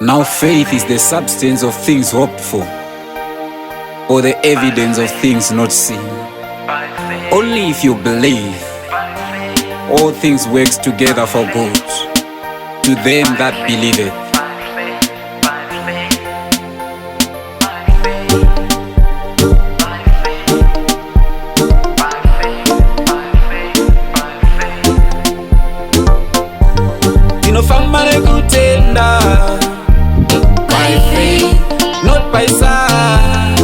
Now faith is the substance of things hoped for, or the evidence of things not seen. Only if you believe, all things work together for good to them that believeth. Tinofamane kutenda by faith, not by sight.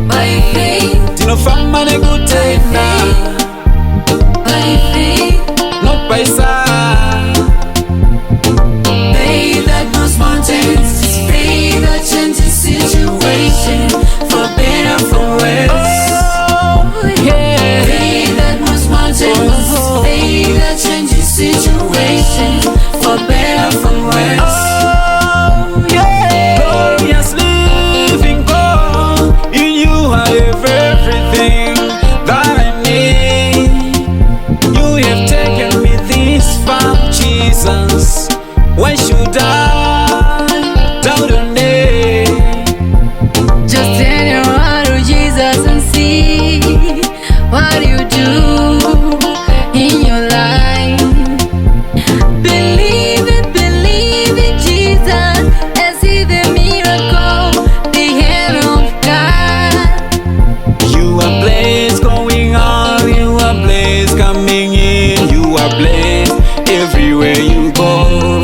By faith, tinofamane kutenda by faith, not by sight. Faith that moves mountains, faith that changes situation for better, for worse. Faith that moves mountains, faith that changes situation for better, for worse. Glorious living God, in you I have everything that I need. You have taken me this far, Jesus. Why should I doubt your name? Just turn your heart to Jesus and see what you do in your life. Believe in Jesus and see the miracle, the hand of God. You are blessed going out, you are blessed coming in, you are blessed everywhere you go.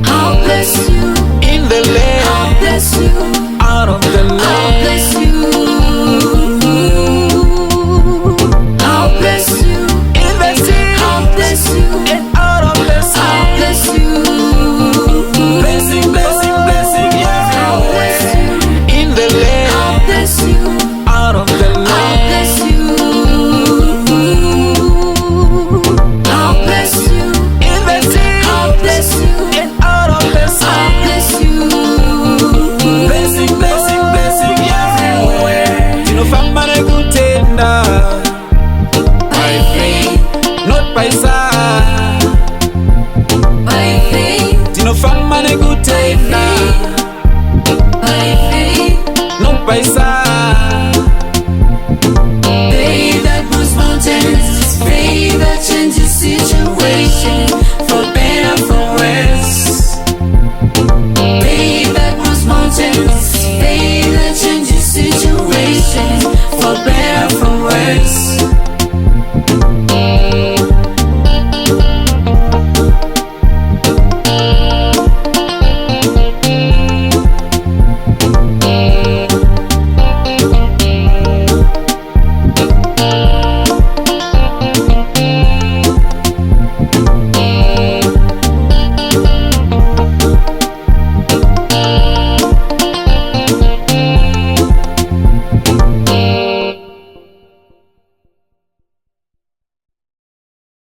I'll bless you In the land, I'll bless you, out of the I'll land, bless you, I'll bless you, in the sea, I'll bless you, and out of the sea. I'll bless you, Blessing, blessing, blessing, I'll yeah. bless you, In the land, I'll bless you, out of the I'll land, bless you, I'll bless you, in the sea, I'll bless you, and out of the sea. I'll bless you. Blessing, blessing, blessing, yeah. Tinofamane kutenda By faith, not by sight. by faith, Tinofamane kutenda by faith, not by sight. faith that moves mountains, faith that changes situation for better, for worse. Faith that moves mountains, faith that changes situation for better, for worse.